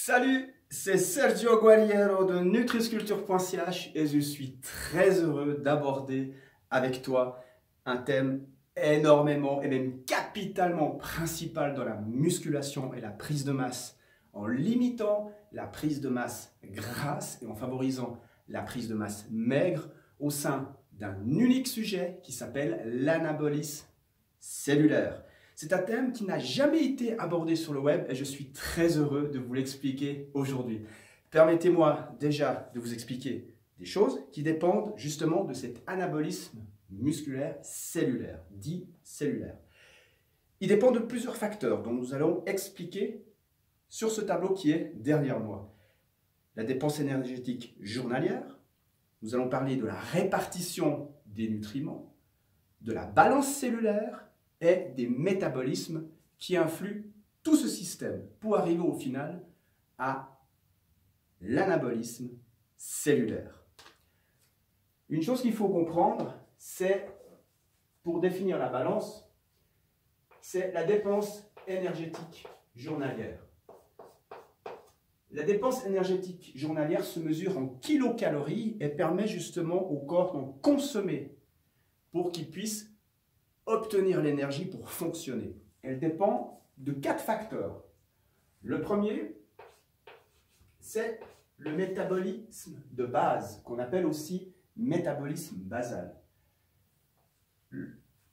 Salut, c'est Sergio Guerriero de nutrisculture.ch et je suis très heureux d'aborder avec toi un thème énormément et même capitalement principal dans la musculation et la prise de masse, en limitant la prise de masse grasse et en favorisant la prise de masse maigre au sein d'un unique sujet qui s'appelle l'anabolisme cellulaire. C'est un thème qui n'a jamais été abordé sur le web et je suis très heureux de vous l'expliquer aujourd'hui. Permettez-moi déjà de vous expliquer des choses qui dépendent justement de cet anabolisme musculaire cellulaire, dit cellulaire. Il dépend de plusieurs facteurs dont nous allons expliquer sur ce tableau qui est derrière moi. La dépense énergétique journalière, nous allons parler de la répartition des nutriments, de la balance cellulaire et des métabolismes qui influent tout ce système pour arriver au final à l'anabolisme cellulaire. Une chose qu'il faut comprendre, c'est, pour définir la balance, c'est la dépense énergétique journalière. La dépense énergétique journalière se mesure en kilocalories et permet justement au corps d'en consommer pour qu'il puisse obtenir l'énergie pour fonctionner. Elle dépend de 4 facteurs. Le premier, c'est le métabolisme de base, qu'on appelle aussi métabolisme basal.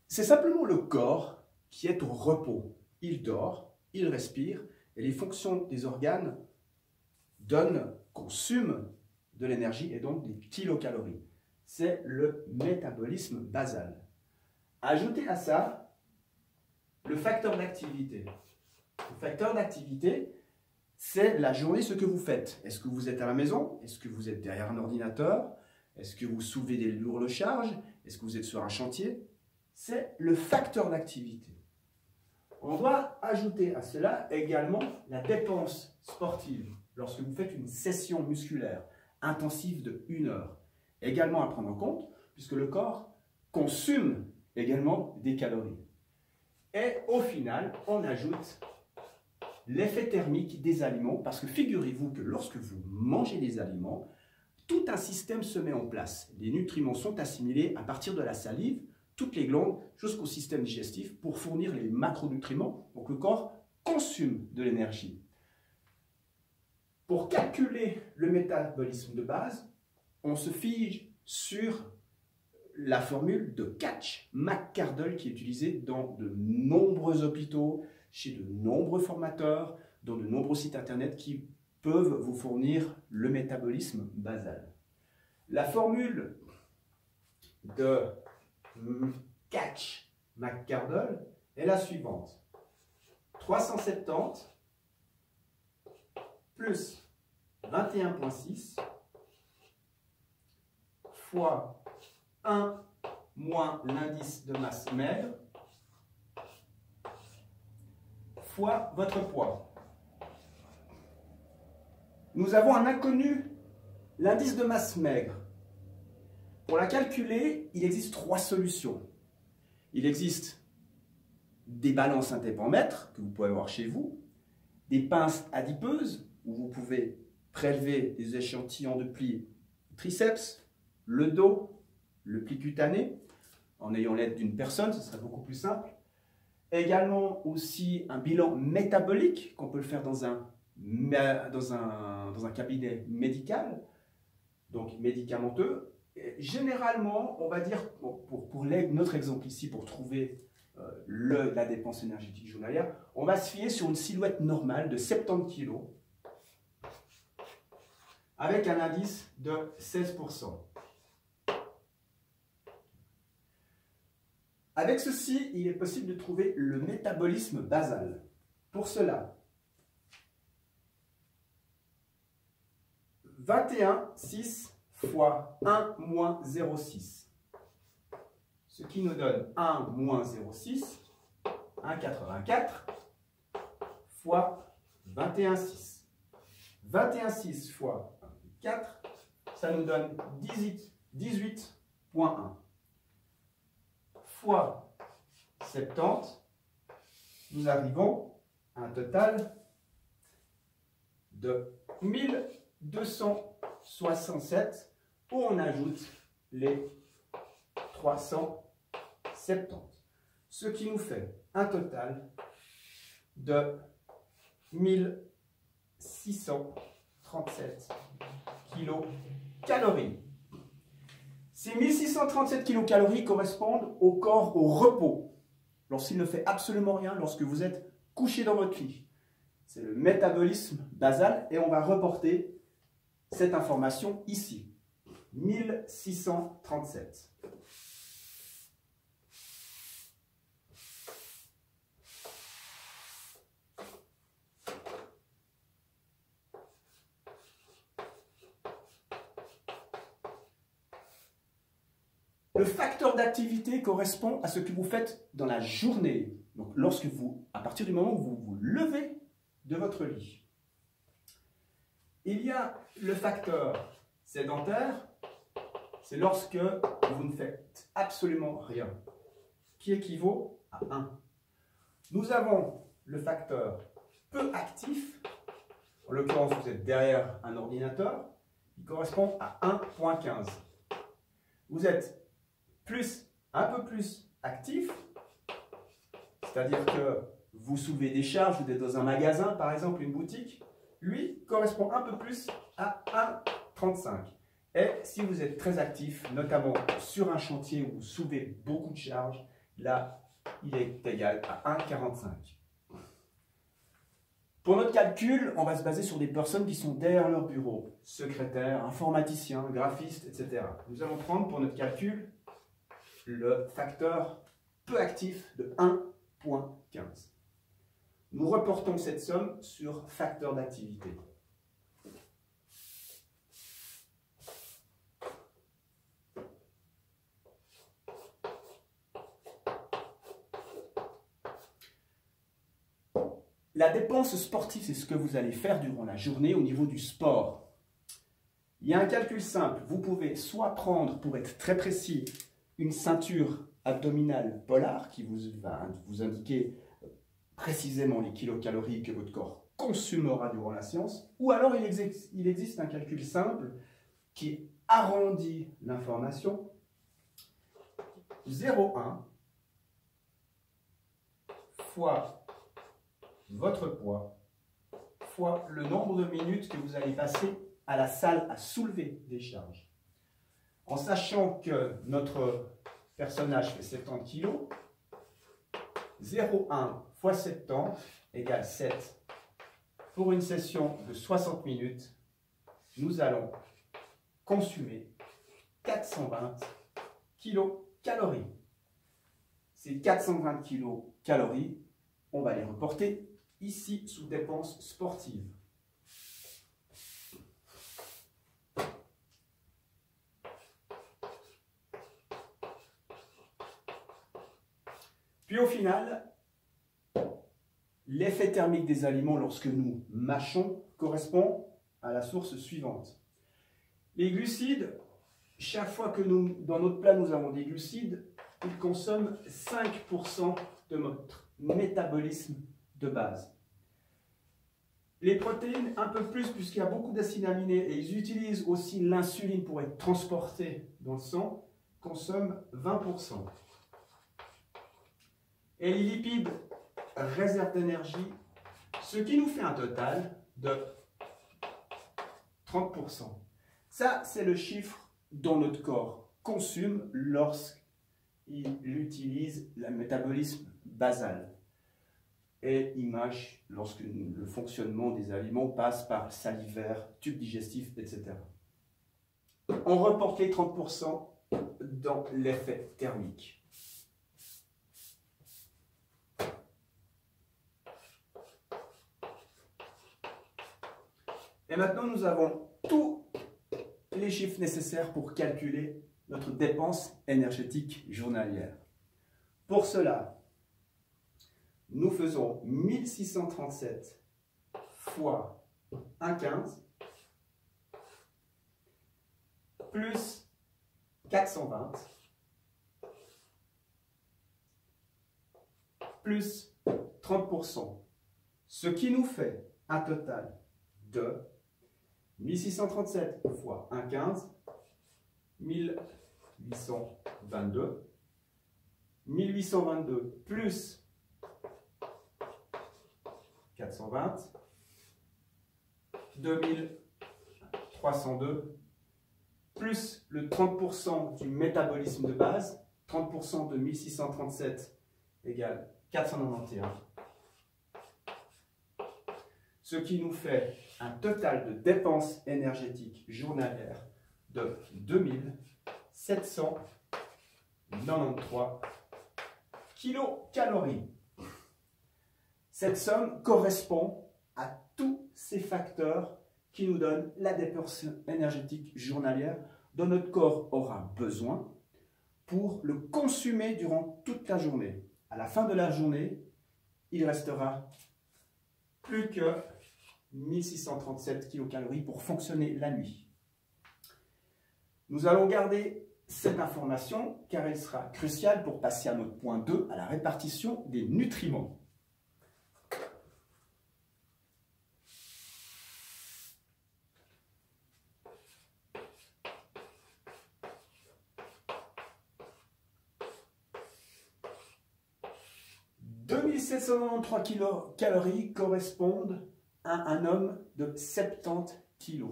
C'est simplement le corps qui est au repos. Il dort, il respire, et les fonctions des organes consument de l'énergie et donc des kilocalories. C'est le métabolisme basal. Ajoutez à ça le facteur d'activité. Le facteur d'activité, c'est la journée, ce que vous faites. Est-ce que vous êtes à la maison? Est-ce que vous êtes derrière un ordinateur? Est-ce que vous soulevez des lourdes charges? Est-ce que vous êtes sur un chantier? C'est le facteur d'activité. On doit ajouter à cela également la dépense sportive. Lorsque vous faites une session musculaire intensive de 1 heure, également à prendre en compte, puisque le corps consomme également des calories. Et au final, on ajoute l'effet thermique des aliments, parce que figurez-vous que lorsque vous mangez des aliments, tout un système se met en place. Les nutriments sont assimilés à partir de la salive, toutes les glandes, jusqu'au système digestif pour fournir les macronutriments, donc le corps consomme de l'énergie. Pour calculer le métabolisme de base, on se fige sur la formule de Katch-McCardle qui est utilisée dans de nombreux hôpitaux, chez de nombreux formateurs, dans de nombreux sites internet qui peuvent vous fournir le métabolisme basal. La formule de Katch-McCardle est la suivante. 370 plus 21,6 fois 1 moins l'indice de masse maigre fois votre poids. Nous avons un inconnu, l'indice de masse maigre. Pour la calculer, il existe 3 solutions. Il existe des balances intépomètres que vous pouvez avoir chez vous, des pinces adipeuses où vous pouvez prélever des échantillons de plis triceps, le dos, le pli cutané, en ayant l'aide d'une personne, ce serait beaucoup plus simple. Également aussi un bilan métabolique qu'on peut le faire dans un cabinet médical, donc médicamenteux. Et généralement, on va dire, pour notre exemple ici, pour trouver la dépense énergétique journalière, on va se fier sur une silhouette normale de 70 kg avec un indice de 16%. Avec ceci, il est possible de trouver le métabolisme basal. Pour cela, 21,6 fois 1 moins 0,6. Ce qui nous donne 1 moins 0,6, 1,84 fois 21,6. 21,6 fois 4, ça nous donne 18,1. Fois 70, nous arrivons à un total de 1267 où on ajoute les 370. Ce qui nous fait un total de 1637 kilocalories. Ces 1637 kilocalories correspondent au corps au repos, lorsqu'il ne fait absolument rien, lorsque vous êtes couché dans votre lit. C'est le métabolisme basal et on va reporter cette information ici. 1637. Le facteur d'activité correspond à ce que vous faites dans la journée. Donc, à partir du moment où vous vous levez de votre lit. Il y a le facteur sédentaire, c'est lorsque vous ne faites absolument rien, qui équivaut à 1. Nous avons le facteur peu actif, en l'occurrence vous êtes derrière un ordinateur, il correspond à 1,15. Vous êtes un peu plus actif, c'est-à-dire que vous soulevez des charges, vous êtes dans un magasin, par exemple une boutique, lui correspond un peu plus à 1,35. Et si vous êtes très actif, notamment sur un chantier où vous soulevez beaucoup de charges, là, il est égal à 1,45. Pour notre calcul, on va se baser sur des personnes qui sont derrière leur bureau, secrétaires, informaticiens, graphistes, etc. Nous allons prendre pour notre calcul le facteur peu actif de 1,15. Nous reportons cette somme sur facteur d'activité. La dépense sportive, c'est ce que vous allez faire durant la journée au niveau du sport. Il y a un calcul simple. Vous pouvez soit prendre, pour être très précis, une ceinture abdominale polar qui va vous indiquer précisément les kilocalories que votre corps consumera durant la séance, ou alors il existe un calcul simple qui arrondit l'information. 0,1 fois votre poids fois le nombre de minutes que vous allez passer à la salle à soulever des charges. En sachant que notre personnage fait 70 kg, 0,1 fois 70 égale 7. Pour une session de 60 minutes, nous allons consommer 420 kilocalories. Ces 420 kilocalories, on va les reporter ici sous dépenses sportives. Puis au final, l'effet thermique des aliments lorsque nous mâchons correspond à la source suivante. Les glucides, chaque fois que dans notre plat nous avons des glucides, ils consomment 5% de notre métabolisme de base. Les protéines, un peu plus puisqu'il y a beaucoup d'acides aminés et ils utilisent aussi l'insuline pour être transportée dans le sang, consomment 20%. Et les lipides réserve d'énergie, ce qui nous fait un total de 30%. Ça, c'est le chiffre dont notre corps consomme lorsqu'il utilise le métabolisme basal. Et il mâche lorsque le fonctionnement des aliments passe par salivaire, tube digestif, etc. On reporte les 30% dans l'effet thermique. Et maintenant, nous avons tous les chiffres nécessaires pour calculer notre dépense énergétique journalière. Pour cela, nous faisons 1637 fois 1,15 plus 420 plus 30%, ce qui nous fait un total de 1637 fois 1,15, 1822. 1822 plus 420, 2302, plus le 30% du métabolisme de base, 30% de 1637 égale 491, ce qui nous fait un total de dépenses énergétiques journalières de 2793 kilocalories. Cette somme correspond à tous ces facteurs qui nous donnent la dépense énergétique journalière dont notre corps aura besoin pour le consommer durant toute la journée. À la fin de la journée, il restera plus que 1637 kilocalories pour fonctionner la nuit. Nous allons garder cette information car elle sera cruciale pour passer à notre point 2, à la répartition des nutriments. « 2793 kilocalories correspondent à un homme de 70 kg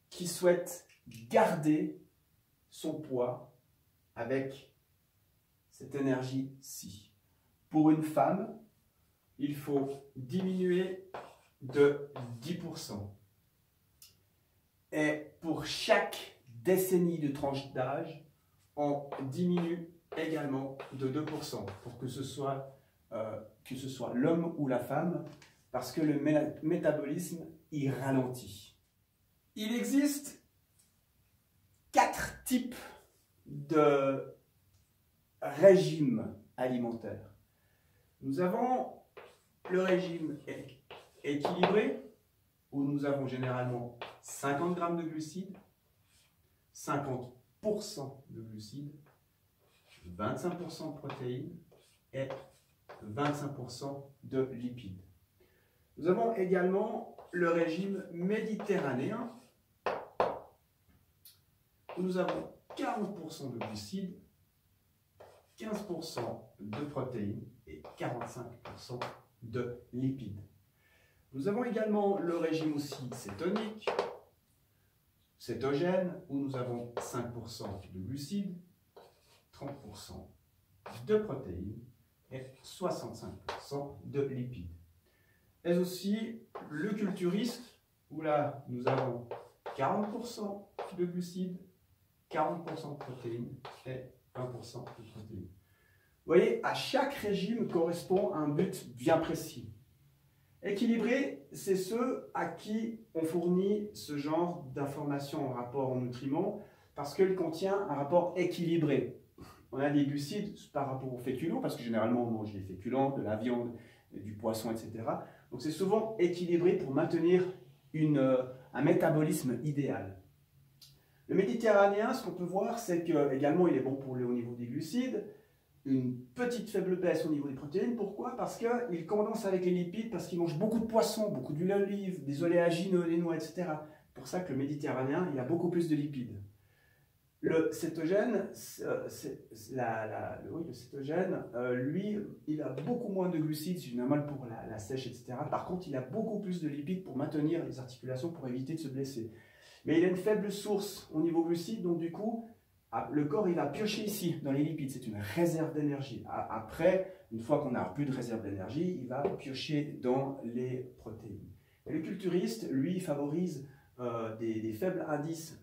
qui souhaite garder son poids avec cette énergie-ci. Pour une femme, il faut diminuer de 10%. Et pour chaque décennie de tranche d'âge, on diminue également de 2% pour que ce soit l'homme ou la femme, parce que le métabolisme y ralentit. Il existe 4 types de régimes alimentaires. Nous avons le régime équilibré, où nous avons généralement 50 grammes de glucides, 50% de glucides, 25% de protéines et 25% de lipides. Nous avons également le régime méditerranéen, où nous avons 40% de glucides, 15% de protéines et 45% de lipides. Nous avons également le régime aussi cétonique, cétogène, où nous avons 5% de glucides, 30% de protéines et 65% de lipides. Et aussi le culturiste, où là nous avons 40% de glucides, 40% de protéines et 20% de protéines. Vous voyez, à chaque régime correspond à un but bien précis. Équilibré, c'est ceux à qui on fournit ce genre d'informations en rapport aux nutriments parce qu'il contient un rapport équilibré. On a des glucides par rapport aux féculents, parce que généralement on mange des féculents, de la viande, du poisson, etc. Donc c'est souvent équilibré pour maintenir un métabolisme idéal. Le méditerranéen, ce qu'on peut voir, c'est qu'également il est bon pour le, au niveau des glucides, une petite faible baisse au niveau des protéines. Pourquoi? Parce qu'il condense avec les lipides, parce qu'il mange beaucoup de poissons, beaucoup d'huile d'olive, des oléagineux, des noix, etc. C'est pour ça que le méditerranéen, il a beaucoup plus de lipides. Le cétogène, lui, il a beaucoup moins de glucides, c'est normal pour la sèche, etc. Par contre, il a beaucoup plus de lipides pour maintenir les articulations, pour éviter de se blesser. Mais il a une faible source au niveau glucides, donc du coup, le corps, il va piocher ici, dans les lipides. C'est une réserve d'énergie. Après, une fois qu'on n'a plus de réserve d'énergie, il va piocher dans les protéines. Et le culturiste, lui, favorise des faibles indices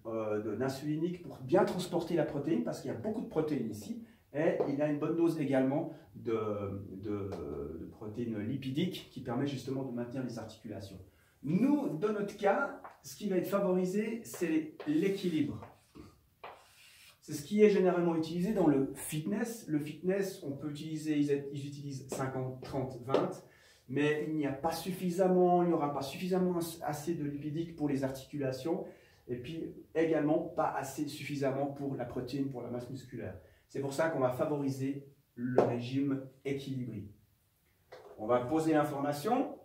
d'insulinique pour bien transporter la protéine, parce qu'il y a beaucoup de protéines ici, et il a une bonne dose également de protéines lipidiques qui permet justement de maintenir les articulations. Nous, dans notre cas, ce qui va être favorisé, c'est l'équilibre. C'est ce qui est généralement utilisé dans le fitness. Le fitness, on peut utiliser, ils utilisent 50, 30, 20, mais il n'y a pas suffisamment, il n'y aura pas suffisamment assez de lipidiques pour les articulations, et puis également pas assez suffisamment pour la protéine, pour la masse musculaire. C'est pour ça qu'on va favoriser le régime équilibré. On va poser l'information.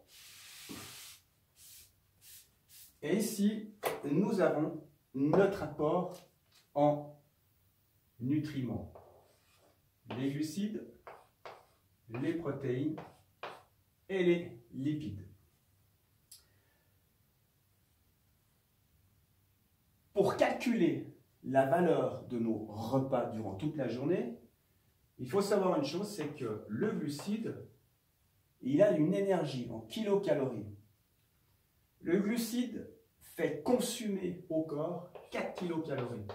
Et ici, nous avons notre apport en nutriments. Les glucides, les protéines et les lipides. Pour calculer la valeur de nos repas durant toute la journée, il faut savoir une chose, c'est que le glucide, il a une énergie en kilocalories. Le glucide fait consommer au corps 4 kilocalories.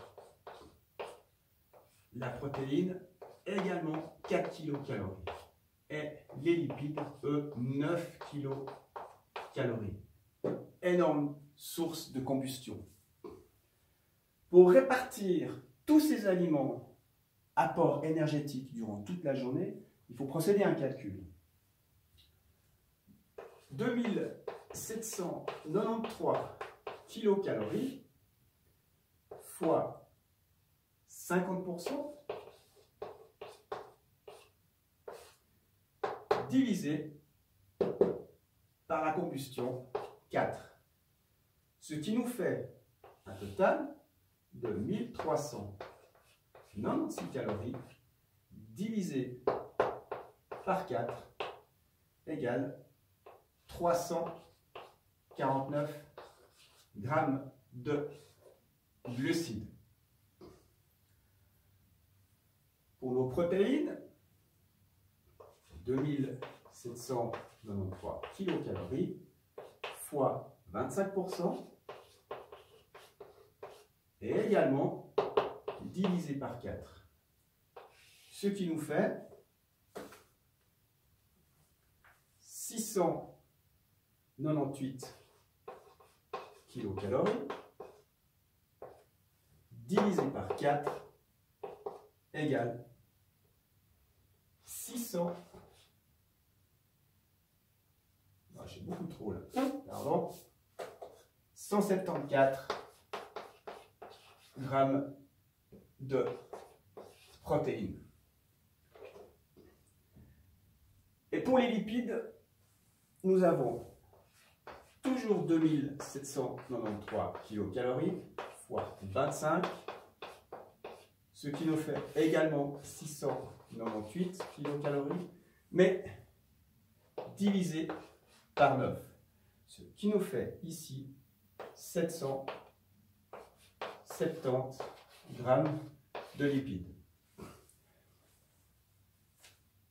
La protéine, également 4 kilocalories. Et les lipides, eux, 9 kilocalories. Énorme source de combustion. Pour répartir tous ces aliments, apports énergétiques durant toute la journée, il faut procéder à un calcul. 2793 kilocalories fois 50% divisé par la combustion 4. Ce qui nous fait un total de 1396 calories divisé par 4 égale 349 grammes de glucides. Pour nos protéines, 2793 kilocalories fois 25% et également divisé par 4. Ce qui nous fait 698 kilocalories divisé par 4 égale 600. Ah, j'ai beaucoup trop là. Pardon. 174 grammes de protéines. Et pour les lipides, nous avons toujours 2793 kilocalories fois 25, ce qui nous fait également 698 kilocalories, mais divisé par 9, ce qui nous fait ici 770 grammes de lipides.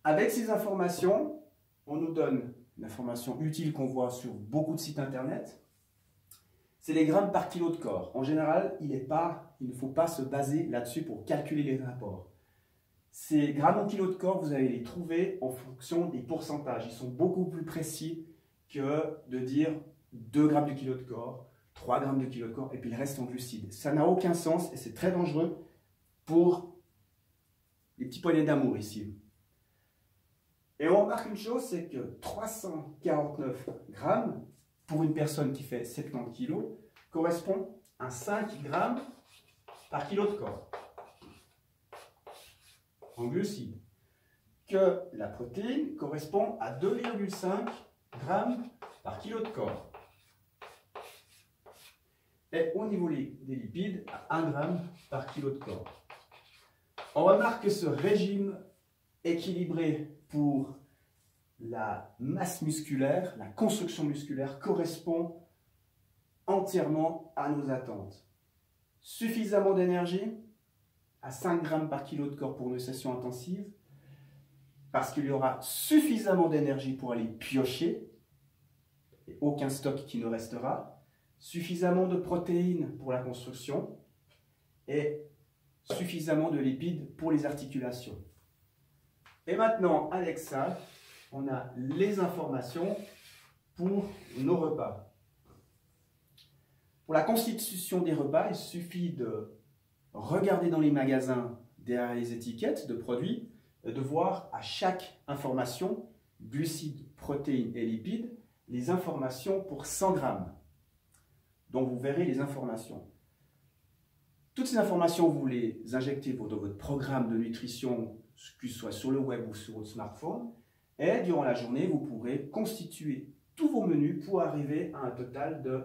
Avec ces informations, on nous donne une information utile qu'on voit sur beaucoup de sites internet. C'est les grammes par kilo de corps. En général, il ne faut pas se baser là-dessus pour calculer les rapports. Ces grammes en kilo de corps, vous allez les trouver en fonction des pourcentages. Ils sont beaucoup plus précis que de dire 2 grammes de kilo de corps, 3 grammes de kilo de corps, et puis le reste en glucides. Ça n'a aucun sens et c'est très dangereux pour les petits poignets d'amour ici. Et on remarque une chose, c'est que 349 grammes pour une personne qui fait 70 kg correspond à 5 grammes par kilo de corps en glucides. Que la protéine correspond à 2,5 grammes par kilo de corps. Et au niveau des lipides, à 1 gramme par kilo de corps. On remarque que ce régime équilibré pour la masse musculaire, la construction musculaire, correspond entièrement à nos attentes. Suffisamment d'énergie, à 5 grammes par kilo de corps pour une session intensive, parce qu'il y aura suffisamment d'énergie pour aller piocher, et aucun stock qui ne restera, suffisamment de protéines pour la construction, et suffisamment de lipides pour les articulations. Et maintenant, avec ça, on a les informations pour nos repas. Pour la constitution des repas, il suffit de regarder dans les magasins derrière les étiquettes de produits et de voir à chaque information, glucides, protéines et lipides, les informations pour 100 grammes. Donc vous verrez les informations. Toutes ces informations, vous les injectez dans votre programme de nutrition, que ce soit sur le web ou sur votre smartphone, et durant la journée, vous pourrez constituer tous vos menus pour arriver à un total de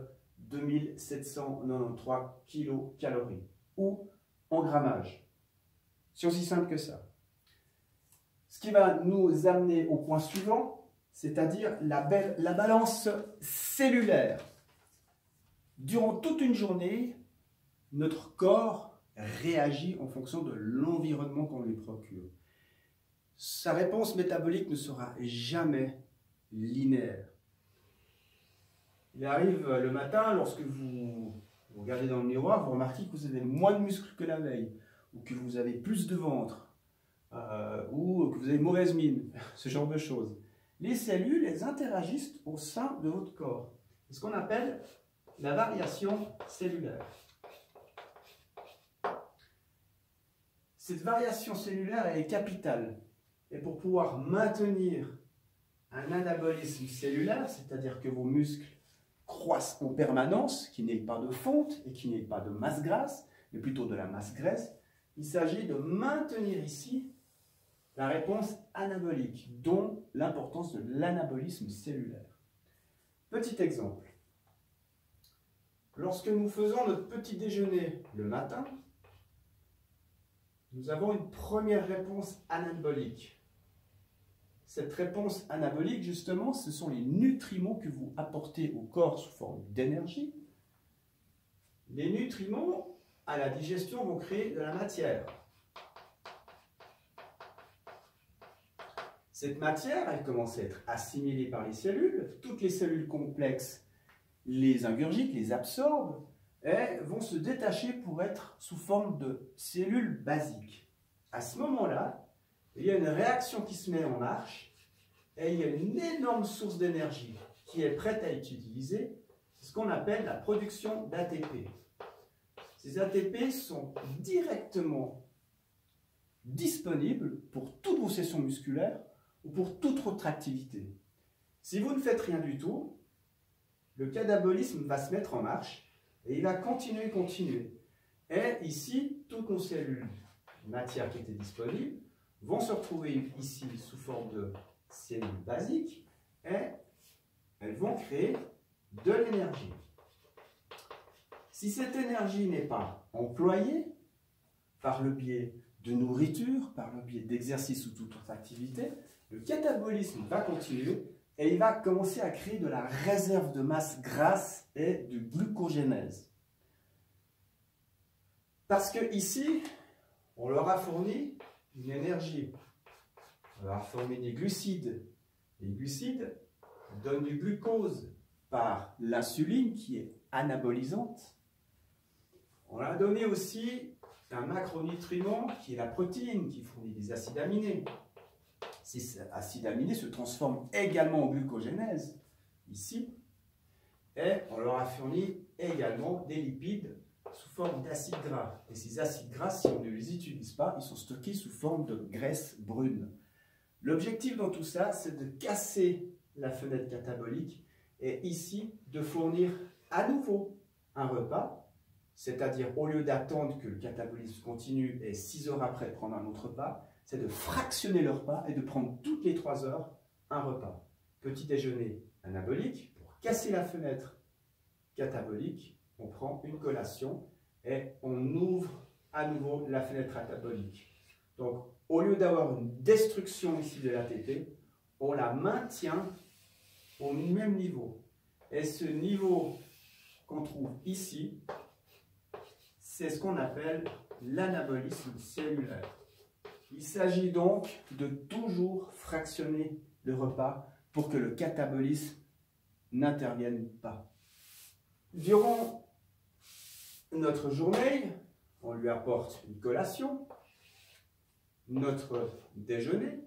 2793 kilocalories, ou en grammage. C'est aussi simple que ça. Ce qui va nous amener au point suivant, c'est-à-dire la balance cellulaire. Durant toute une journée, notre corps réagit en fonction de l'environnement qu'on lui procure. Sa réponse métabolique ne sera jamais linéaire. Il arrive le matin, lorsque vous regardez dans le miroir, vous remarquez que vous avez moins de muscles que la veille, ou que vous avez plus de ventre, ou que vous avez mauvaise mine, ce genre de choses. Les cellules, elles interagissent au sein de votre corps. C'est ce qu'on appelle la variation cellulaire. Cette variation cellulaire, elle est capitale. Et pour pouvoir maintenir un anabolisme cellulaire, c'est-à-dire que vos muscles croissent en permanence, qu'il n'y ait pas de fonte et qu'il n'y ait pas de masse grasse, mais plutôt de la masse graisse, il s'agit de maintenir ici la réponse anabolique, dont l'importance de l'anabolisme cellulaire. Petit exemple. Lorsque nous faisons notre petit déjeuner le matin, nous avons une première réponse anabolique. Cette réponse anabolique, justement, ce sont les nutriments que vous apportez au corps sous forme d'énergie. Les nutriments, à la digestion, vont créer de la matière. Cette matière, elle commence à être assimilée par les cellules. Toutes les cellules complexes les ingurgitent, les absorbent, et vont se détacher pour être sous forme de cellules basiques. À ce moment-là, il y a une réaction qui se met en marche et il y a une énorme source d'énergie qui est prête à être utilisée. C'est ce qu'on appelle la production d'ATP. Ces ATP sont directement disponibles pour toutes vos sessions musculaires ou pour toute autre activité. Si vous ne faites rien du tout, le catabolisme va se mettre en marche et il va continuer. Et ici, toutes nos cellules, matière qui étaient disponibles, vont se retrouver ici sous forme de cellules basiques et elles vont créer de l'énergie. Si cette énergie n'est pas employée par le biais de nourriture, par le biais d'exercice ou toute autre activité, le catabolisme va continuer et il va commencer à créer de la réserve de masse grasse et de glucogénèse. Parce que ici, on leur a fourni une énergie. On leur a fourni des glucides. Les glucides donnent du glucose par l'insuline qui est anabolisante. On leur a donné aussi un macronutriment qui est la protéine, qui fournit des acides aminés. Ces acides aminés se transforment également en glucogénèse, ici. Et on leur a fourni également des lipides sous forme d'acides gras. Et ces acides gras, si on ne les utilise pas, ils sont stockés sous forme de graisse brune. L'objectif dans tout ça, c'est de casser la fenêtre catabolique et ici, de fournir à nouveau un repas, c'est-à-dire au lieu d'attendre que le catabolisme continue et 6 heures après prendre un autre repas, c'est de fractionner le repas et de prendre toutes les 3 heures un repas. Petit déjeuner anabolique, pour casser la fenêtre catabolique, on prend une collation et on ouvre à nouveau la fenêtre catabolique. Donc, au lieu d'avoir une destruction ici de l'ATP, on la maintient au même niveau. Et ce niveau qu'on trouve ici, c'est ce qu'on appelle l'anabolisme cellulaire. Il s'agit donc de toujours fractionner le repas pour que le catabolisme n'intervienne pas. Durant notre journée, on lui apporte une collation, notre déjeuner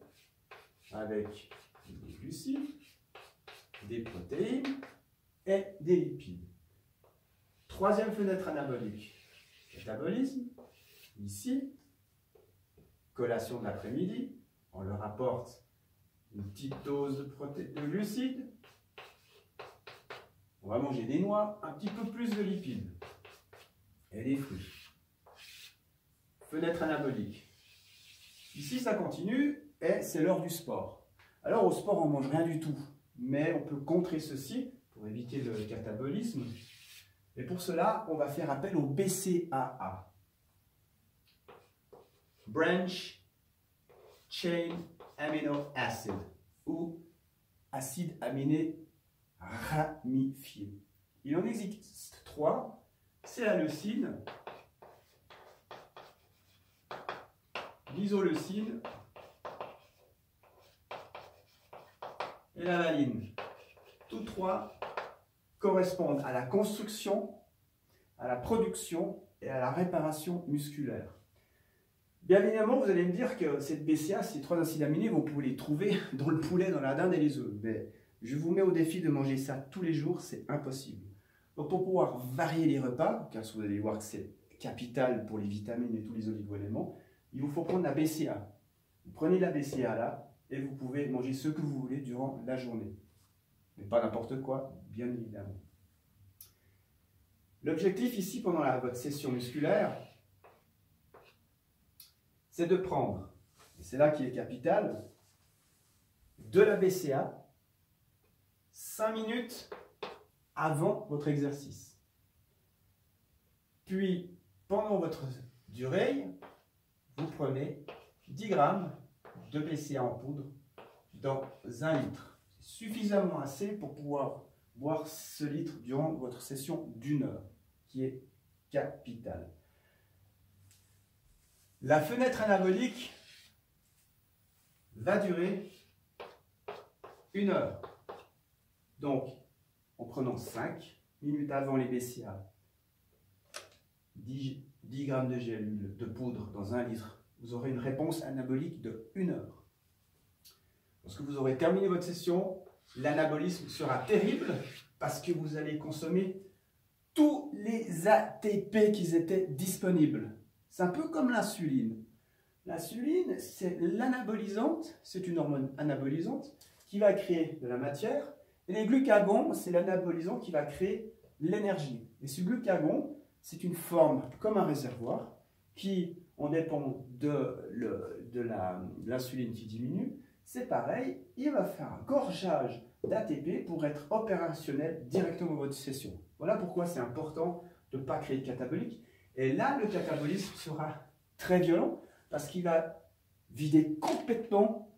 avec des glucides, des protéines et des lipides. Troisième fenêtre anabolique, catabolisme, ici, collation de l'après-midi, on leur apporte une petite dose de glucides, on va manger des noix, un petit peu plus de lipides et des fruits. Fenêtre anabolique. Ici, ça continue et c'est l'heure du sport. Alors, au sport, on ne mange rien du tout, mais on peut contrer ceci pour éviter le catabolisme Et pour cela, on va faire appel au BCAA. Branch Chain Amino Acid, ou acide aminé ramifié. Il en existe 3, c'est la leucine, l'isoleucine et la valine. Toutes 3 correspondent à la construction, à la production et à la réparation musculaire. Bien évidemment, vous allez me dire que cette BCA, ces 3 acides aminés, vous pouvez les trouver dans le poulet, dans la dinde et les œufs. Mais je vous mets au défi de manger ça tous les jours, c'est impossible. Donc pour pouvoir varier les repas, car vous allez voir que c'est capital pour les vitamines et tous les oligo-éléments, il vous faut prendre la BCA. Vous prenez la BCA là, et vous pouvez manger ce que vous voulez durant la journée. Mais pas n'importe quoi, bien évidemment. L'objectif ici, pendant votre session musculaire, c'est de prendre, et c'est là qu'il est capital, de la BCA 5 minutes avant votre exercice. Puis, pendant votre durée, vous prenez 10 grammes de BCA en poudre dans 1 litre. Suffisamment assez pour pouvoir boire ce litre durant votre session d'1 heure, qui est capitale. La fenêtre anabolique va durer 1 heure. Donc, en prenant 5 minutes avant les BCA, 10 grammes de gélule de poudre dans 1 litre, vous aurez une réponse anabolique de 1 heure. Lorsque vous aurez terminé votre session, l'anabolisme sera terrible parce que vous allez consommer tous les ATP qui étaient disponibles. C'est un peu comme l'insuline. L'insuline, c'est l'anabolisante, c'est une hormone anabolisante qui va créer de la matière. Et les glucagons, c'est l'anabolisant qui va créer l'énergie. Et ce glucagon, c'est une forme comme un réservoir qui, en dépend de l'insuline qui diminue, c'est pareil, il va faire un gorgeage d'ATP pour être opérationnel directement dans votre session. Voilà pourquoi c'est important de ne pas créer de catabolique. Et là, le catabolisme sera très violent parce qu'il va vider complètement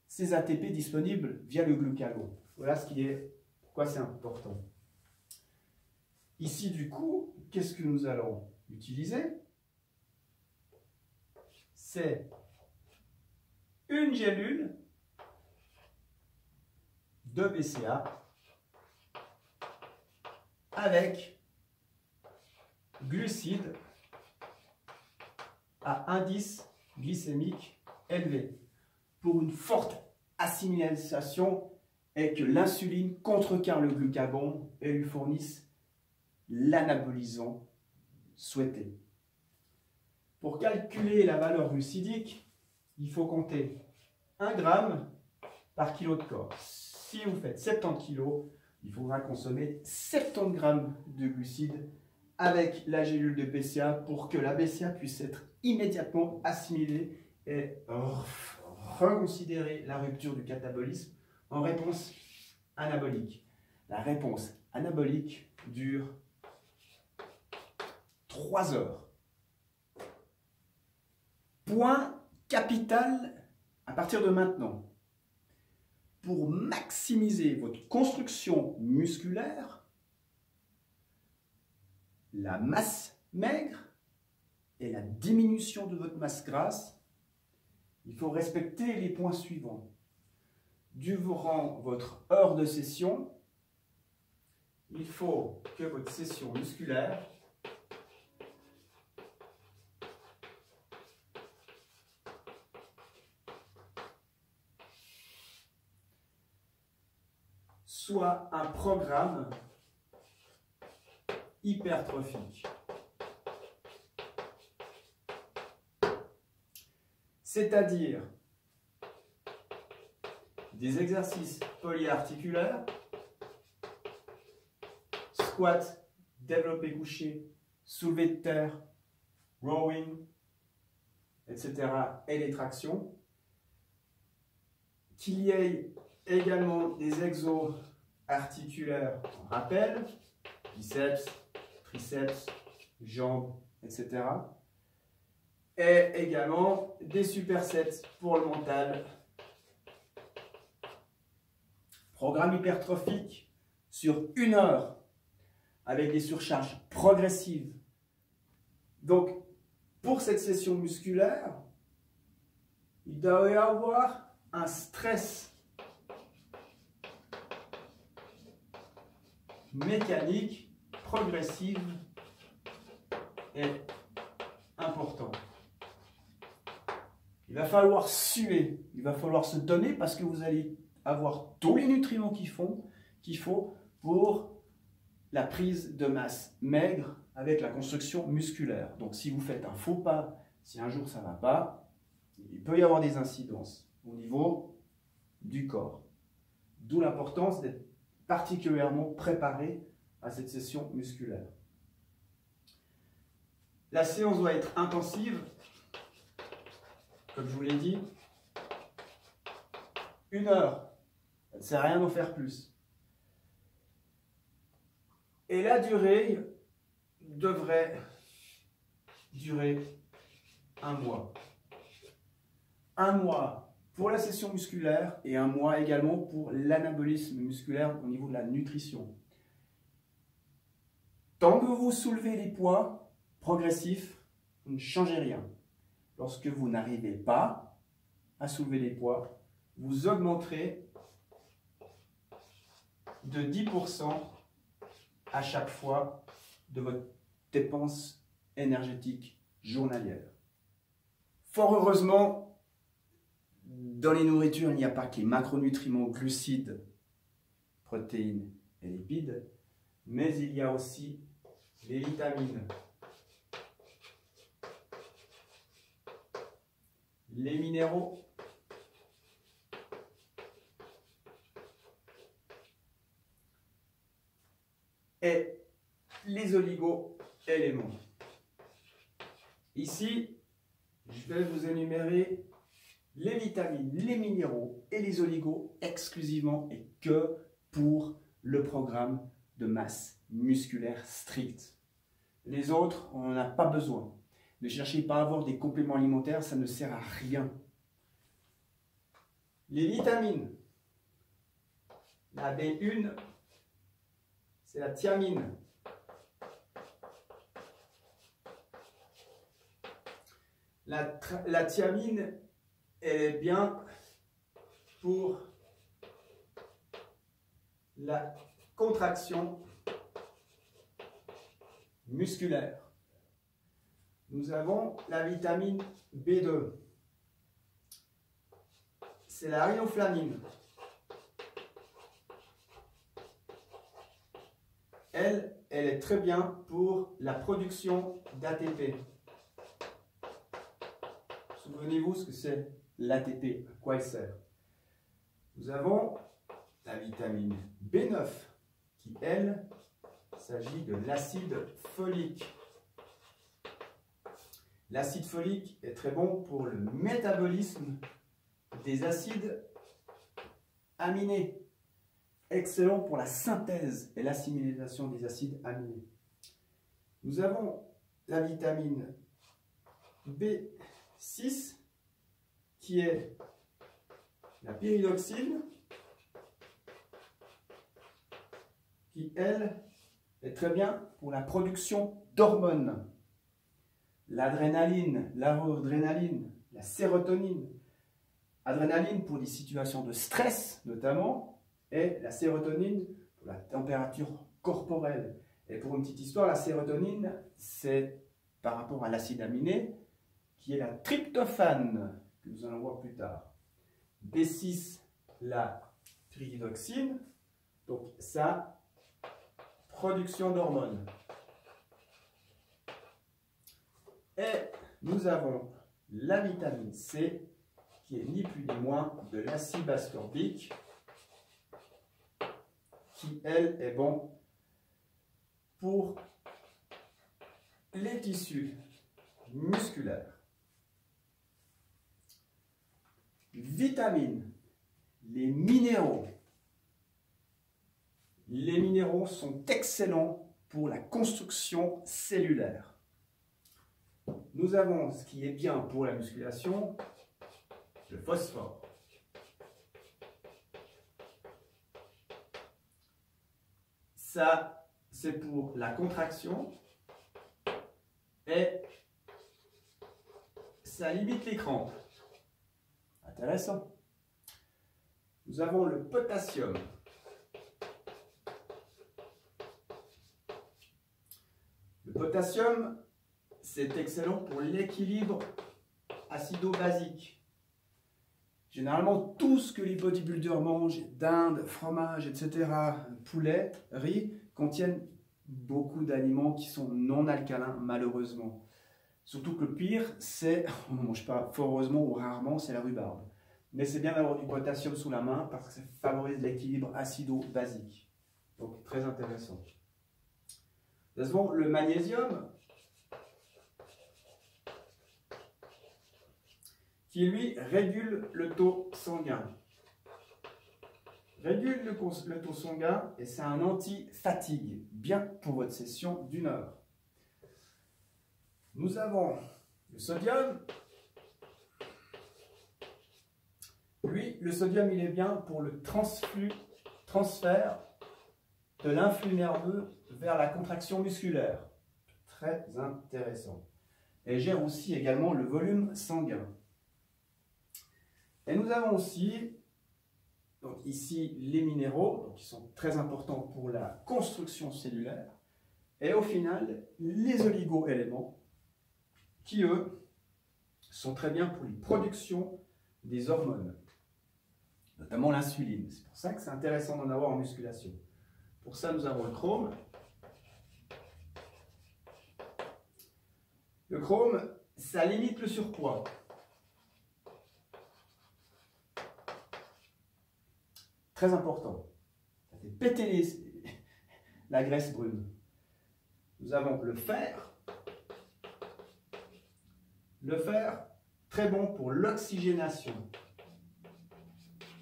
ces ATP disponibles via le glucagon. Voilà pourquoi c'est important. Ici, du coup, qu'est-ce que nous allons utiliser? C'est une gélule de BCA avec glucides à indice glycémique élevé pour une forte assimilation et que l'insuline contrecarre le glucagon et lui fournisse l'anabolisant souhaité. Pour calculer la valeur glucidique, il faut compter 1 gramme par kilo de corps. Si vous faites 70 kg, il faudra consommer 70 grammes de glucides avec la gélule de BCA pour que la BCA puisse être immédiatement assimilée et reconsidérer la rupture du catabolisme en réponse anabolique. La réponse anabolique dure 3 heures. Point capital à partir de maintenant. Pour maximiser votre construction musculaire, la masse maigre et la diminution de votre masse grasse, il faut respecter les points suivants. Durant votre heure de session, il faut que votre session musculaire soit un programme hypertrophique. C'est-à-dire des exercices polyarticulaires, squat, développé couché, soulevé de terre, rowing, etc. et les tractions. Qu'il y ait également des exos articulaires en rappel, biceps, triceps, jambes, etc. Et également des supersets pour le mental. Programme hypertrophique sur 1 heure avec des surcharges progressives. Donc, pour cette session musculaire, il doit y avoir un stress mécanique progressive et important. Il va falloir suer, il va falloir se donner parce que vous allez avoir tous les nutriments qu'il faut pour la prise de masse maigre avec la construction musculaire. Donc si vous faites un faux pas, si un jour ça ne va pas, il peut y avoir des incidences au niveau du corps. D'où l'importance d'être particulièrement préparé à cette session musculaire. La séance doit être intensive, comme je vous l'ai dit, 1 heure. Ça ne sert à rien d'en faire plus. Et la durée devrait durer 1 mois. 1 mois pour la session musculaire et 1 mois également pour l'anabolisme musculaire au niveau de la nutrition. Tant que vous soulevez les poids progressifs, vous ne changez rien. Lorsque vous n'arrivez pas à soulever les poids, vous augmenterez de 10% à chaque fois de votre dépense énergétique journalière. Fort heureusement, dans les nourritures, il n'y a pas que les macronutriments, glucides, protéines et lipides, mais il y a aussi les vitamines, les minéraux, et les oligo-éléments. Ici, je vais vous énumérer les vitamines, les minéraux et les oligos exclusivement et que pour le programme de masse musculaire strict. Les autres, on n'en a pas besoin. Ne cherchez pas à avoir des compléments alimentaires, ça ne sert à rien. Les vitamines, la B1, c'est la thiamine. La thiamine, elle est bien pour la contraction musculaire. Nous avons la vitamine B2. C'est la rhinoflavine. Elle est très bien pour la production d'ATP. Souvenez-vous ce que c'est l'ATP, à quoi il sert. Nous avons la vitamine B9 qui, elle, s'agit de l'acide folique. L'acide folique est très bon pour le métabolisme des acides aminés. Excellent pour la synthèse et l'assimilation des acides aminés. Nous avons la vitamine B6 qui est la pyridoxine qui, elle, est très bien pour la production d'hormones. L'adrénaline, la noradrénaline, la sérotonine. Adrénaline pour des situations de stress notamment, et la sérotonine pour la température corporelle. Et pour une petite histoire, la sérotonine, c'est par rapport à l'acide aminé, qui est la tryptophane, que nous allons voir plus tard. B6, la pyridoxine, donc ça, production d'hormones. Et nous avons la vitamine C, qui est ni plus ni moins de l'acide ascorbique, qui, elle, est bon pour les tissus musculaires. Vitamines, les minéraux. Les minéraux sont excellents pour la construction cellulaire. Nous avons ce qui est bien pour la musculation, le phosphore. Ça, c'est pour la contraction et ça limite les crampes. Intéressant. Nous avons le potassium. Le potassium, c'est excellent pour l'équilibre acido-basique. Généralement, tout ce que les bodybuilders mangent, dinde, fromage, etc., poulet, riz, contiennent beaucoup d'aliments qui sont non alcalins, malheureusement. Surtout que le pire, c'est, on ne mange pas fort heureusement ou rarement, c'est la rhubarbe. Mais c'est bien d'avoir du potassium sous la main parce que ça favorise l'équilibre acido-basique. Donc, très intéressant. Nous avons le magnésium, qui lui régule le taux sanguin. Régule le taux sanguin et c'est un anti-fatigue, bien pour votre session d'1 heure. Nous avons le sodium. Lui, le sodium, il est bien pour le transfert de l'influx nerveux vers la contraction musculaire. Très intéressant. Et gère aussi également le volume sanguin. Et nous avons aussi, donc ici, les minéraux, donc qui sont très importants pour la construction cellulaire. Et au final, les oligo-éléments, qui eux, sont très bien pour les productions des hormones, notamment l'insuline. C'est pour ça que c'est intéressant d'en avoir en musculation. Pour ça, nous avons le chrome. Le chrome, ça limite le surpoids. Très important. Ça fait péter la graisse brune. Nous avons le fer. Le fer, très bon pour l'oxygénation.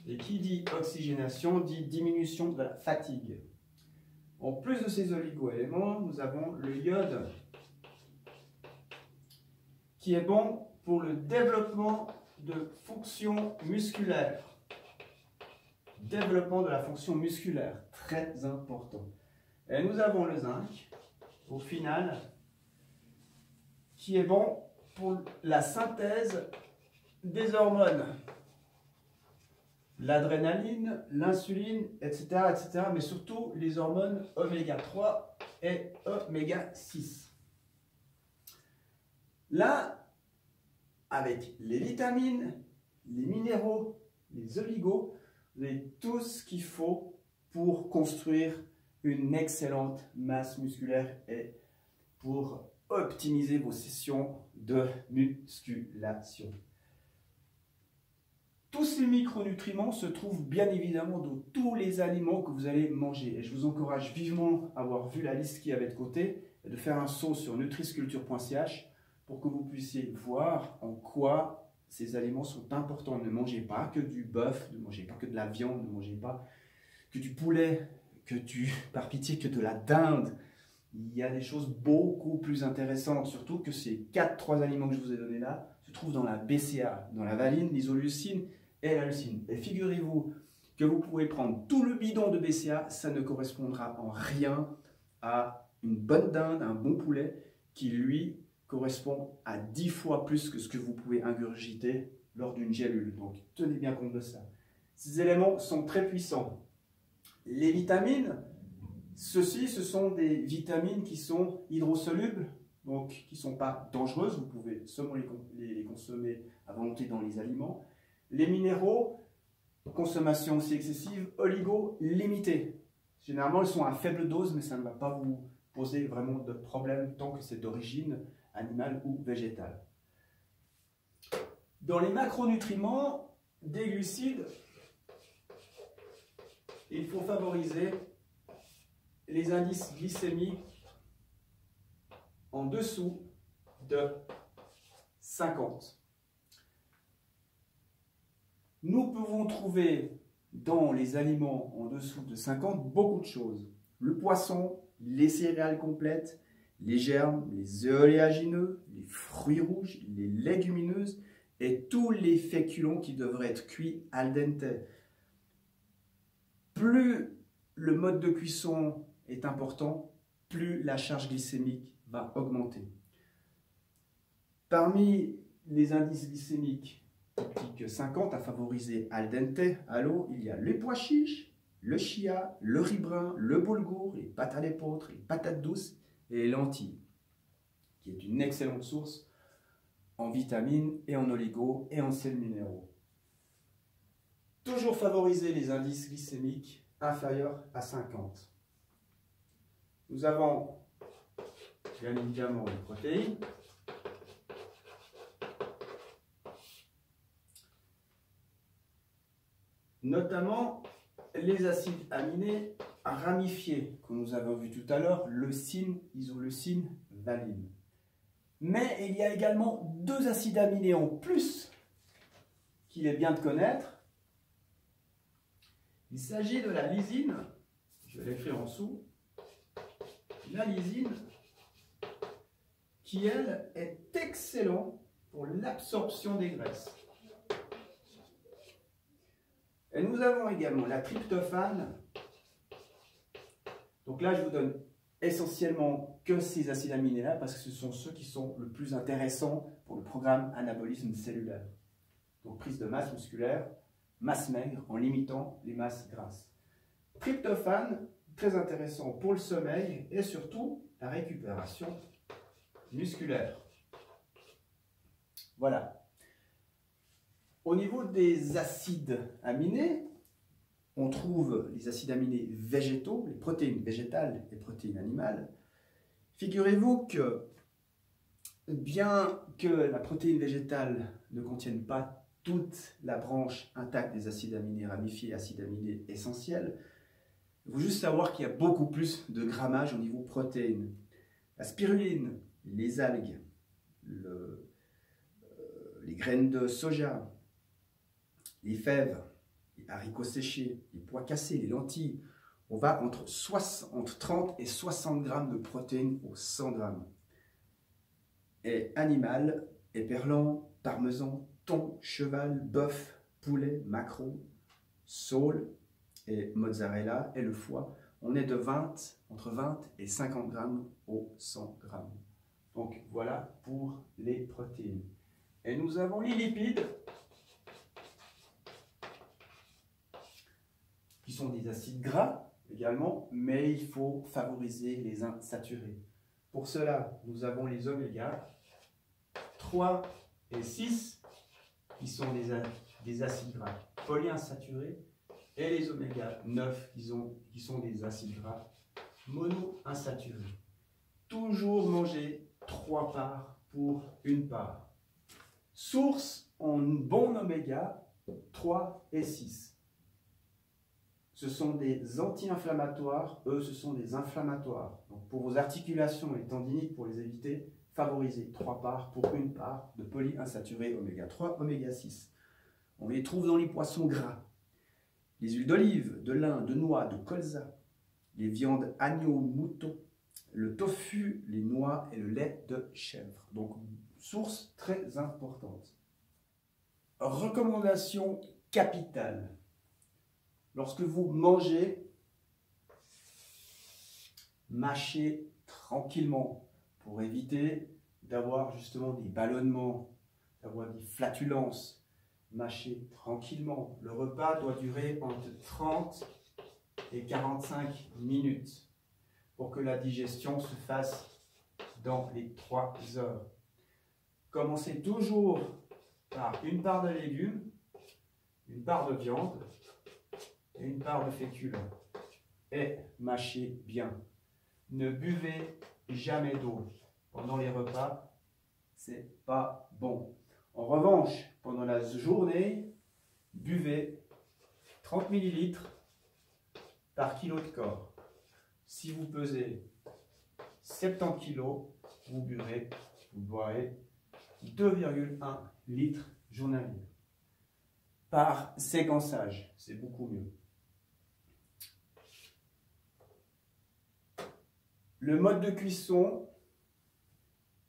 Et qui dit oxygénation dit diminution de la fatigue. En plus de ces oligo-éléments, nous avons le iode, qui est bon pour le développement de fonctions musculaires. Développement de la fonction musculaire, très important. Et nous avons le zinc, au final, qui est bon pour la synthèse des hormones. L'adrénaline, l'insuline, etc., etc., mais surtout les hormones oméga 3 et oméga 6. Là, avec les vitamines, les minéraux, les oligos, vous avez tout ce qu'il faut pour construire une excellente masse musculaire et pour optimiser vos sessions de musculation. Tous ces micronutriments se trouvent bien évidemment dans tous les aliments que vous allez manger. Et je vous encourage vivement à avoir vu la liste qui est à votre côté et de faire un saut sur nutrisculture.ch pour que vous puissiez voir en quoi ces aliments sont importants. Ne mangez pas que du bœuf, ne mangez pas que de la viande, ne mangez pas que du poulet, par pitié, que de la dinde. Il y a des choses beaucoup plus intéressantes, surtout que ces 3 aliments que je vous ai donnés là se trouvent dans la BCA, dans la valine, l'isoleucine et la leucine. Et figurez-vous que vous pouvez prendre tout le bidon de BCA, ça ne correspondra en rien à une bonne dinde, un bon poulet, qui lui correspond à 10 fois plus que ce que vous pouvez ingurgiter lors d'une gélule. Donc tenez bien compte de ça. Ces éléments sont très puissants. Les vitamines, ce sont des vitamines qui sont hydrosolubles, donc qui ne sont pas dangereuses. Vous pouvez seulement les consommer à volonté dans les aliments. Les minéraux, consommation aussi excessive, oligo, limitée. Généralement, ils sont à faible dose, mais ça ne va pas vous poser vraiment de problème tant que c'est d'origine animale ou végétale. Dans les macronutriments, des glucides, il faut favoriser les indices glycémiques en dessous de 50. Nous pouvons trouver dans les aliments en dessous de 50 beaucoup de choses. Le poisson, les céréales complètes, les germes, les oléagineux, les fruits rouges, les légumineuses et tous les féculents qui devraient être cuits al dente. Plus le mode de cuisson est important, plus la charge glycémique va augmenter. Parmi les indices glycémiques typiques 50 à favoriser al dente à l'eau, il y a les pois chiches, le chia, le riz brun, le boulgour, les pâtes à l'épeautre, les patates douces et les lentilles, qui est une excellente source en vitamines et en oligos et en sels minéraux. Toujours favoriser les indices glycémiques inférieurs à 50. Nous avons bien évidemment les protéines, notamment les acides aminés ramifiés que nous avons vu tout à l'heure, leucine, isoleucine, valine. Mais il y a également deux acides aminés en plus qu'il est bien de connaître. Il s'agit de la lysine, je vais l'écrire en dessous, la lysine qui elle est excellente pour l'absorption des graisses. Et nous avons également la tryptophane. Donc là, je vous donne essentiellement que ces acides aminés-là parce que ce sont ceux qui sont le plus intéressants pour le programme anabolisme cellulaire. Donc prise de masse musculaire, masse maigre en limitant les masses grasses. Tryptophane, très intéressant pour le sommeil et surtout la récupération musculaire. Voilà. Au niveau des acides aminés, on trouve les acides aminés végétaux, les protéines végétales et protéines animales. Figurez-vous que, bien que la protéine végétale ne contienne pas toute la branche intacte des acides aminés ramifiés et acides aminés essentiels, il faut juste savoir qu'il y a beaucoup plus de grammage au niveau protéines. La spiruline, les algues, les graines de soja, les fèves, les haricots séchés, les pois cassés, les lentilles, on va entre 30 et 60 grammes de protéines au 100 grammes. Et animal, éperlan, parmesan, thon, cheval, bœuf, poulet, maquereau, saule et mozzarella et le foie, on est de entre 20 et 50 grammes au 100 grammes. Donc voilà pour les protéines. Et nous avons les lipides, qui sont des acides gras également, mais il faut favoriser les insaturés. Pour cela, nous avons les oméga 3 et 6, qui sont des acides gras polyinsaturés, et les oméga 9, qui sont des acides gras monoinsaturés. Toujours manger 3 parts pour une part. Source en bon oméga 3 et 6. Ce sont des anti-inflammatoires, eux ce sont des inflammatoires. Donc pour vos articulations et tendinites, pour les éviter, favorisez 3 parts pour une part de polyinsaturés oméga 3, oméga 6. On les trouve dans les poissons gras, les huiles d'olive, de lin, de noix, de colza, les viandes agneau, mouton, le tofu, les noix et le lait de chèvre. Donc source très importante. Recommandation capitale. Lorsque vous mangez, mâchez tranquillement pour éviter d'avoir justement des ballonnements, d'avoir des flatulences. Mâchez tranquillement. Le repas doit durer entre 30 et 45 minutes pour que la digestion se fasse dans les 3 heures. Commencez toujours par une part de légumes, une part de viande, et une part de féculents. Et mâchez bien. Ne buvez jamais d'eau pendant les repas, c'est pas bon. En revanche, pendant la journée, buvez 30 ml par kilo de corps. Si vous pesez 70 kg, vous boirez 2,1 litres journaliers. Par séquençage, c'est beaucoup mieux. Le mode de cuisson,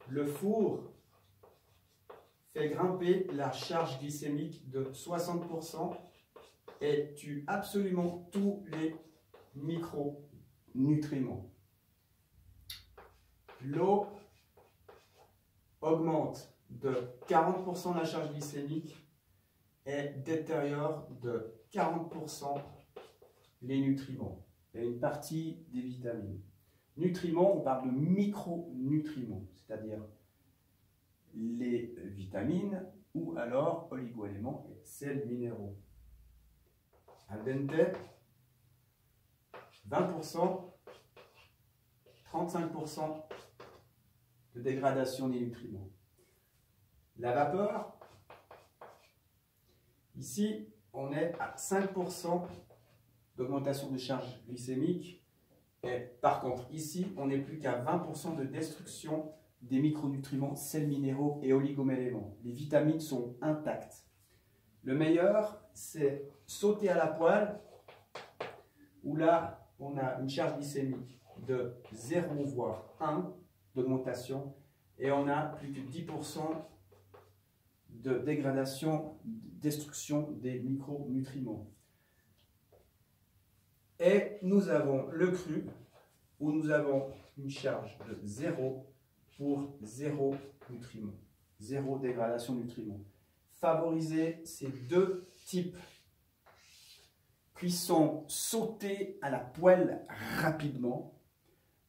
le four fait grimper la charge glycémique de 60% et tue absolument tous les micronutriments. L'eau augmente de 40% la charge glycémique et détériore de 40% les nutriments et une partie des vitamines. Nutriments, on parle de micronutriments, c'est-à-dire les vitamines ou alors oligo-éléments et sels minéraux. Al dente, 20%, 35% de dégradation des nutriments. La vapeur, ici, on est à 5% d'augmentation de charge glycémique. Et par contre, ici, on n'est plus qu'à 20% de destruction des micronutriments, sels minéraux et oligo-éléments. Les vitamines sont intactes. Le meilleur, c'est sauter à la poêle, où là, on a une charge glycémique de 0 voire 1 d'augmentation et on a plus que 10% de dégradation, destruction des micronutriments. Et nous avons le cru, où nous avons une charge de 0 pour 0 nutriments, 0 dégradation de nutriments. Favoriser ces deux types. Cuisson sautée à la poêle rapidement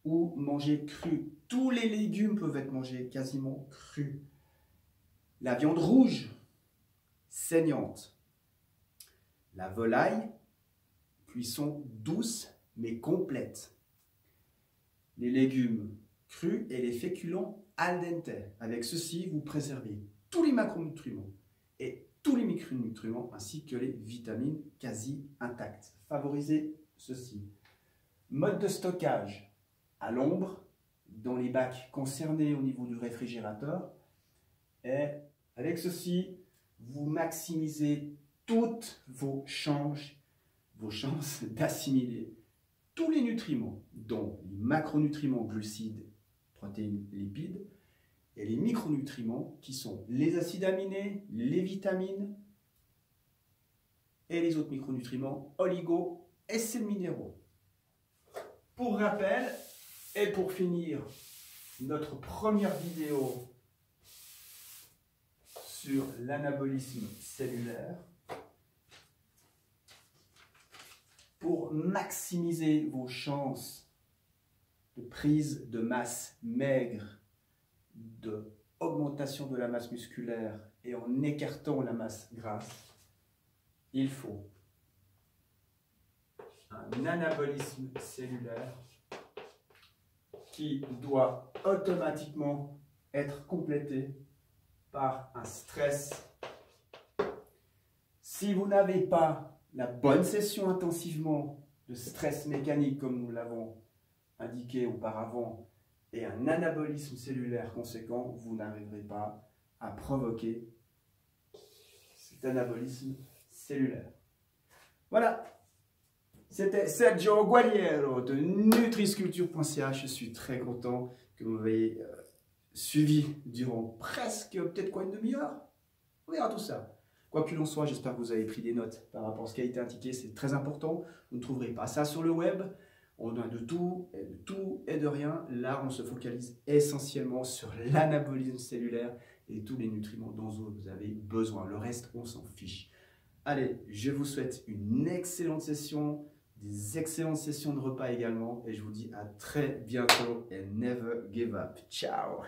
ou manger cru. Tous les légumes peuvent être mangés quasiment crus. La viande rouge, saignante. La volaille, cuisson douce mais complète. Les légumes crus et les féculents al dente. Avec ceci, vous préservez tous les macronutriments et tous les micronutriments ainsi que les vitamines quasi intactes. Favorisez ceci. Mode de stockage à l'ombre, dans les bacs concernés au niveau du réfrigérateur. Et avec ceci, vous maximisez toutes vos chances d'assimiler tous les nutriments, dont les macronutriments glucides, protéines, lipides, et les micronutriments qui sont les acides aminés, les vitamines et les autres micronutriments, oligo et sels minéraux. Pour rappel, et pour finir notre première vidéo sur l'anabolisme cellulaire, pour maximiser vos chances de prise de masse maigre, de augmentation de la masse musculaire et en écartant la masse grasse, il faut un anabolisme cellulaire qui doit automatiquement être complété par un stress. Si vous n'avez pas la bonne session intensivement de stress mécanique comme nous l'avons indiqué auparavant et un anabolisme cellulaire conséquent, vous n'arriverez pas à provoquer cet anabolisme cellulaire. Voilà, c'était Sergio Gualiero de Nutrisculture.ch. Je suis très content que vous m'ayez suivi durant presque, peut-être quoi, une demi-heure. On verra tout ça. Quoi qu'il en soit, j'espère que vous avez pris des notes par rapport à ce qui a été indiqué. C'est très important. Vous ne trouverez pas ça sur le web. On a de tout et de rien. Là, on se focalise essentiellement sur l'anabolisme cellulaire et tous les nutriments dont vous avez besoin. Le reste, on s'en fiche. Allez, je vous souhaite une excellente session, des excellentes sessions de repas également. Et je vous dis à très bientôt et never give up. Ciao!